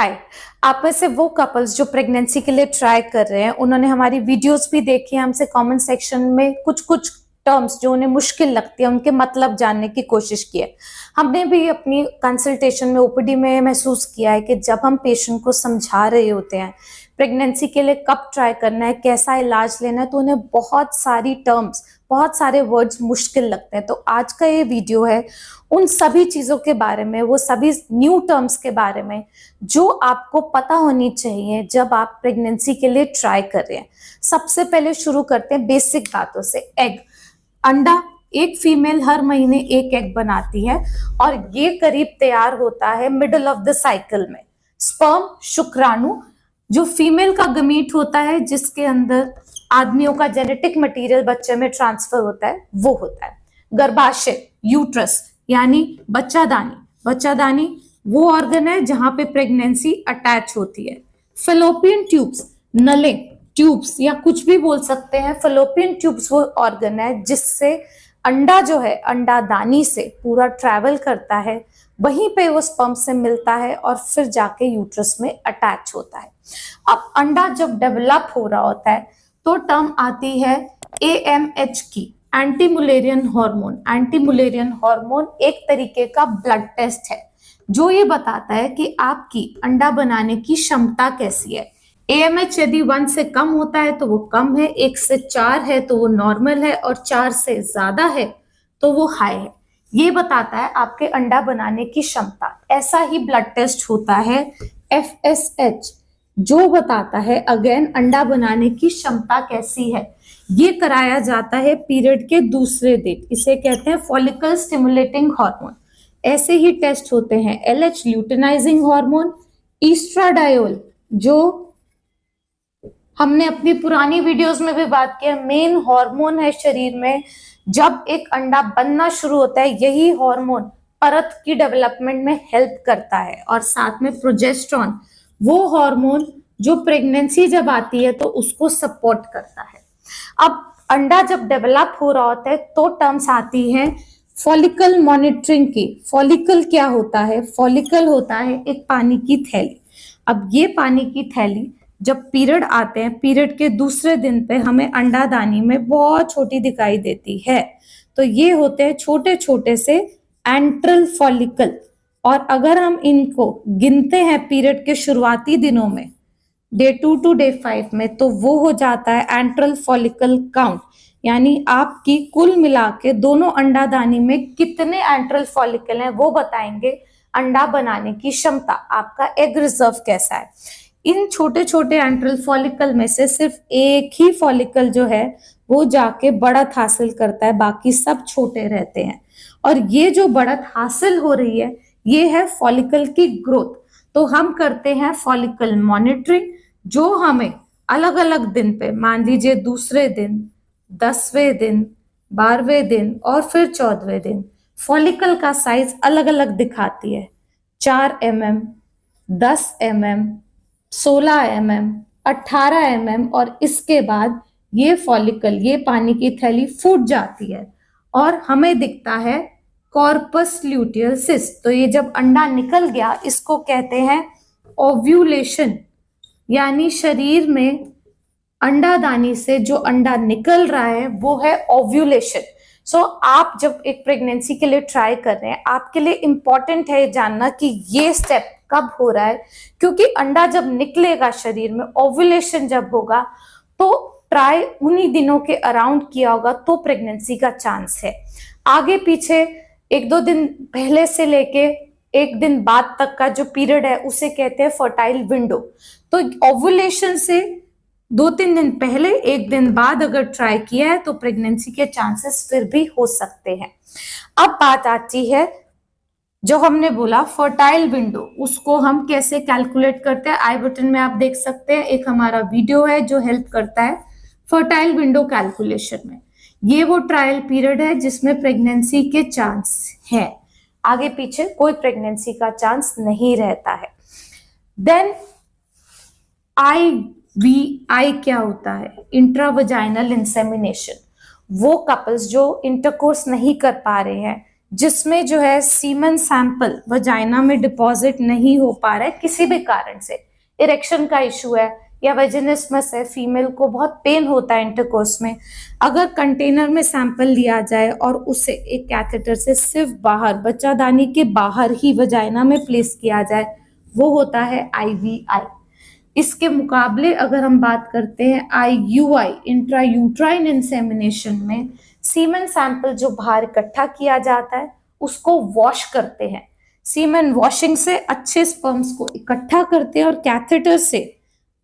हाय। आप में से वो कपल्स जो प्रेगनेंसी के लिए ट्राई कर रहे हैं, उन्होंने हमारी वीडियोस भी देखी है, हमसे कमेंट सेक्शन में कुछ कुछ टर्म्स जो उन्हें मुश्किल लगती है उनके मतलब जानने की कोशिश की है। हमने भी अपनी कंसल्टेशन में ओपीडी में महसूस किया है कि जब हम पेशेंट को समझा रहे होते हैं प्रेगनेंसी के लिए कब ट्राई करना है, कैसा इलाज लेना है, तो उन्हें बहुत सारी टर्म्स, बहुत सारे वर्ड्स मुश्किल लगते हैं। तो आज का ये वीडियो है उन सभी चीज़ों के बारे में, वो सभी न्यू टर्म्स के बारे में जो आपको पता होनी चाहिए जब आप प्रेगनेंसी के लिए ट्राई कर रहे हैं। सबसे पहले शुरू करते हैं बेसिक बातों से। एग, अंडा। एक फीमेल हर महीने एक एग बनाती है और ये करीब तैयार होता है मिडल ऑफ द साइकिल में। स्पर्म, शुक्राणु, जो फीमेल का गमीट होता है जिसके अंदर आदमियों का जेनेटिक मटेरियल बच्चे में ट्रांसफर होता है, वो होता है। गर्भाशय, यूट्रस, यानी बच्चादानी। बच्चादानी वो ऑर्गन है जहां पे प्रेगनेंसी अटैच होती है। फेलोपियन ट्यूब्स, नले, ट्यूब्स या कुछ भी बोल सकते हैं। फेलोपियन ट्यूब्स वो ऑर्गन है जिससे अंडा जो है अंडादानी से पूरा ट्रैवल करता है, वहीं पे वो स्पर्म से मिलता है और फिर जाके यूट्रस में अटैच होता है। अब अंडा जब डेवलप हो रहा होता है तो टर्म आती है AMH की, anti Mullerian hormone. Anti Mullerian hormone एक तरीके का ब्लड टेस्ट है जो ये बताता है कि आपकी अंडा बनाने की क्षमता कैसी है। AMH यदि 1 से कम होता है तो वो कम है, 1 से 4 है तो वो नॉर्मल है और 4 से ज्यादा है तो वो हाई है। ये बताता है आपके अंडा बनाने की क्षमता। ऐसा ही ब्लड टेस्ट होता है FSH जो बताता है अगेन अंडा बनाने की क्षमता कैसी है। ये कराया जाता है पीरियड के दूसरे दिन। इसे कहते हैं फॉलिकल स्टिमुलेटिंग हार्मोन। ऐसे ही टेस्ट होते हैं LH ल्यूटिनाइजिंग हार्मोन, ईस्ट्राडायोल जो हमने अपनी पुरानी वीडियोस में भी बात किया, मेन हार्मोन है शरीर में। जब एक अंडा बनना शुरू होता है यही हार्मोन परत की डेवलपमेंट में हेल्प करता है। और साथ में प्रोजेस्टेरॉन, वो हार्मोन जो प्रेगनेंसी जब आती है तो उसको सपोर्ट करता है। अब अंडा जब डेवलप हो रहा होता है तो टर्म्स आती है फॉलिकल मॉनिटरिंग की। फॉलिकल क्या होता है? फॉलिकल होता है एक पानी की थैली। अब ये पानी की थैली जब पीरियड आते हैं, पीरियड के दूसरे दिन पे हमें अंडादानी में बहुत छोटी दिखाई देती है। तो ये होते हैं छोटे छोटे से एंट्रल फॉलिकल। और अगर हम इनको गिनते हैं पीरियड के शुरुआती दिनों में, डे 2 टू डे 5 में, तो वो हो जाता है एंट्रल फॉलिकल काउंट। यानी आपकी कुल मिला के दोनों अंडादानी में कितने एंट्रल फॉलिकल हैं वो बताएंगे अंडा बनाने की क्षमता, आपका एग रिजर्व कैसा है। इन छोटे छोटे एंट्रल फॉलिकल में से सिर्फ एक ही फॉलिकल जो है वो जाके बढ़त हासिल करता है, बाकी सब छोटे रहते हैं। और ये जो बढ़त हासिल हो रही है ये है फॉलिकल की ग्रोथ। तो हम करते हैं फॉलिकल मॉनिटरिंग जो हमें अलग अलग दिन पे, मान लीजिए दूसरे दिन, 10वें दिन, 12वें दिन और फिर 14वें दिन, फॉलिकल का साइज अलग अलग दिखाती है। 4 mm, 10 mm, 16 mm, 18 mm और इसके बाद ये फॉलिकल, ये पानी की थैली फूट जाती है और हमें दिखता है कॉर्पस ल्यूटियल सिस्ट। तो ये जब अंडा निकल गया इसको कहते हैं ओव्यूलेशन, यानी शरीर में अंडादानी से जो अंडा निकल रहा है वो है ओव्यूलेशन। सो आप जब एक प्रेगनेंसी के लिए ट्राई कर रहे हैं, आपके लिए इंपॉर्टेंट है जानना कि ये स्टेप कब हो रहा है, क्योंकि अंडा जब निकलेगा शरीर में, ओव्यूलेशन जब होगा, तो ट्राई उन्हीं दिनों के अराउंड किया होगा तो प्रेगनेंसी का चांस है। आगे पीछे 1-2 दिन पहले से लेके 1 दिन बाद तक का जो पीरियड है उसे कहते हैं फर्टाइल विंडो। तो ओव्यूलेशन से 2-3 दिन पहले, 1 दिन बाद अगर ट्राई किया है तो प्रेगनेंसी के चांसेस फिर भी हो सकते हैं। अब बात आती है जो हमने बोला फर्टाइल विंडो, उसको हम कैसे कैलकुलेट करते हैं। आई बटन में आप देख सकते हैं एक हमारा वीडियो है जो हेल्प करता है फर्टाइल विंडो कैलकुलेशन में। ये वो ट्रायल पीरियड है जिसमें प्रेगनेंसी के चांस है, आगे पीछे कोई प्रेगनेंसी का चांस नहीं रहता है। देन IVI क्या होता है? इंट्रावजाइनल इंसेमिनेशन। वो कपल्स जो इंटरकोर्स नहीं कर पा रहे हैं जिसमें जो है सीमन सैंपल वजाइना में डिपॉजिट नहीं हो पा रहा है किसी भी कारण से, इरेक्शन का इशू है या वेजिनिस्मस है, फीमेल को बहुत पेन होता है इंटरकोर्स में, अगर कंटेनर में सैंपल लिया जाए और उसे एक कैथेटर से सिर्फ बाहर, बच्चादानी के बाहर ही वजाइना में प्लेस किया जाए, वो होता है IVI। इसके मुकाबले अगर हम बात करते हैं IUI, इंट्रायूट्राइन इंसेमिनेशन में सीमेन सैंपल जो बाहर इकट्ठा किया जाता है उसको वॉश करते हैं, सीमेन वॉशिंग से अच्छे स्पर्म्स को इकट्ठा करते हैं और कैथेटर से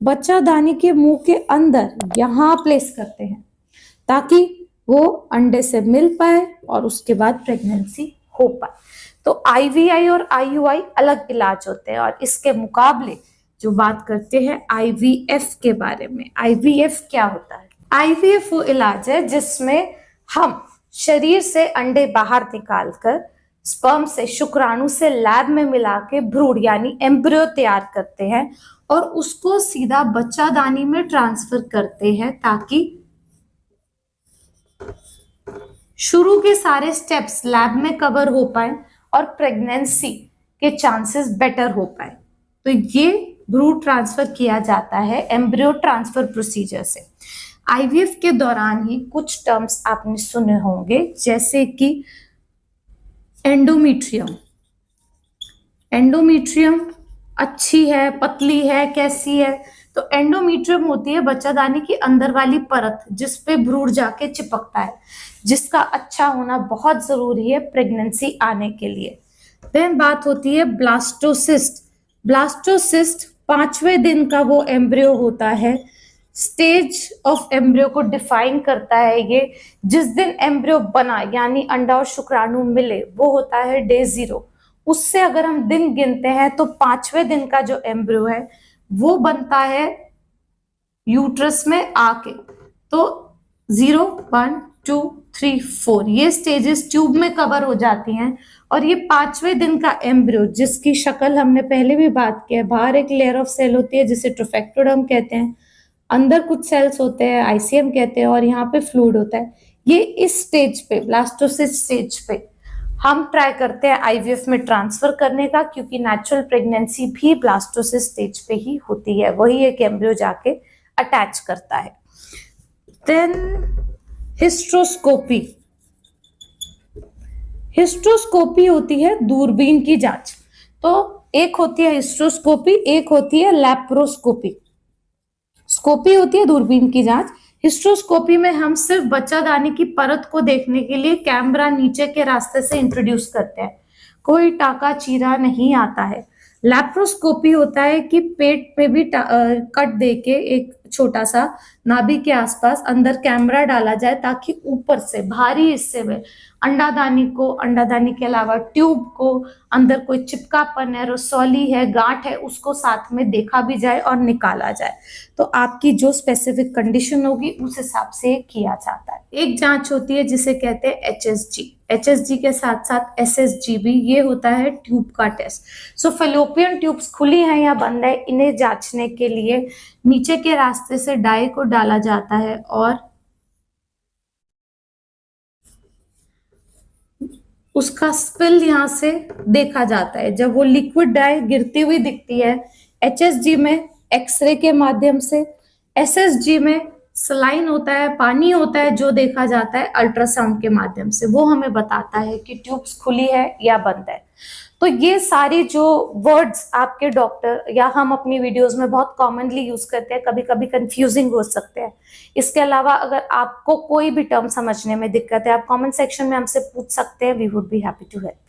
बच्चादानी के मुंह के अंदर यहाँ प्लेस करते हैं ताकि वो अंडे से मिल पाए और उसके बाद प्रेगनेंसी हो पाए। तो IVI और IUI अलग इलाज होते हैं। और इसके मुकाबले जो बात करते हैं IVF के बारे में, IVF क्या होता है? IVF वो इलाज है जिसमें हम शरीर से अंडे बाहर निकालकर स्पर्म से, शुक्राणु से लैब में मिला के भ्रूण यानी एम्ब्रियो तैयार करते हैं और उसको सीधा बच्चादानी में ट्रांसफर करते हैं ताकि शुरू के सारे स्टेप्स लैब में कवर हो पाए और प्रेगनेंसी के चांसेस बेटर हो पाए। तो ये भ्रूण ट्रांसफर किया जाता है एम्ब्रियो ट्रांसफर प्रोसीजर से। IVF के दौरान ही कुछ टर्म्स आपने सुने होंगे जैसे कि एंडोमेट्रियम। एंडोमेट्रियम अच्छी है, पतली है, कैसी है? तो एंडोमेट्रियम होती है बच्चादानी की अंदर वाली परत जिस पे भ्रूण जाके चिपकता है, जिसका अच्छा होना बहुत जरूरी है प्रेगनेंसी आने के लिए। देन बात होती है ब्लास्टोसिस्ट। ब्लास्टोसिस्ट 5वें दिन का वो एम्ब्रियो होता है। स्टेज ऑफ एम्ब्रियो को डिफाइन करता है ये, जिस दिन एम्ब्रियो बना यानी अंडा और शुक्राणु मिले वो होता है डे 0। उससे अगर हम दिन गिनते हैं तो 5वें दिन का जो एम्ब्रियो है वो बनता है यूट्रस में आके। तो 0, 1, 2, 3, 4 ये स्टेजेस ट्यूब में कवर हो जाती हैं और ये 5वें दिन का एम्ब्रियो जिसकी शक्ल हमने पहले भी बात की है, बाहर एक लेयर ऑफ सेल होती है जिसे ट्रोफेक्टोडर्म कहते हैं, अंदर कुछ सेल्स होते हैं ICM कहते हैं और यहाँ पे फ्लूइड होता है। ये इस स्टेज पे, ब्लास्टोसिस्ट स्टेज पे हम ट्राई करते हैं IVF में ट्रांसफर करने का, क्योंकि नेचुरल प्रेगनेंसी भी ब्लास्टोसिस्ट स्टेज पे ही होती है, वही एक एम्ब्रियो जाके अटैच करता है। Then hysteroscopy. हिस्ट्रोस्कोपी होती है दूरबीन की जांच। तो एक होती है हिस्ट्रोस्कोपी, एक होती है लैप्रोस्कोपी। स्कोपी होती है दूरबीन की जांच। हिस्ट्रोस्कोपी में हम सिर्फ बच्चादानी की परत को देखने के लिए कैमरा नीचे के रास्ते से इंट्रोड्यूस करते हैं, कोई टाका चीरा नहीं आता है। लैप्रोस्कोपी होता है कि पेट पे भी कट देके एक छोटा सा नाभि के आसपास अंदर कैमरा डाला जाए ताकि ऊपर से भारी हिस्से में अंडादानी को, अंडादानी के अलावा ट्यूब को, अंदर कोई चिपकापन है, रसौली है, गांठ है, उसको साथ में देखा भी जाए और निकाला जाए। तो आपकी जो स्पेसिफिक कंडीशन होगी उस हिसाब से किया जाता है। एक जांच होती है जिसे कहते हैं HSG। HSG के साथ साथ SSG भी, ये होता है ट्यूब का टेस्ट। सो फैलोपियन ट्यूब्स खुली हैं या बंद है, इन्हें जांचने के लिए नीचे के रास्ते से डाई को डाला जाता है और उसका स्पिल यहाँ से देखा जाता है। जब वो लिक्विड डाई गिरती हुई दिखती है HSG में एक्सरे के माध्यम से, SSG में सलाइन होता है, पानी होता है जो देखा जाता है अल्ट्रासाउंड के माध्यम से, वो हमें बताता है कि ट्यूब्स खुली है या बंद है। तो ये सारी जो वर्ड्स आपके डॉक्टर या हम अपनी वीडियोस में बहुत कॉमनली यूज करते हैं, कभी कभी कंफ्यूजिंग हो सकते हैं। इसके अलावा अगर आपको कोई भी टर्म समझने में दिक्कत है, आप कमेंट सेक्शन में हमसे पूछ सकते हैं, we would be happy to help.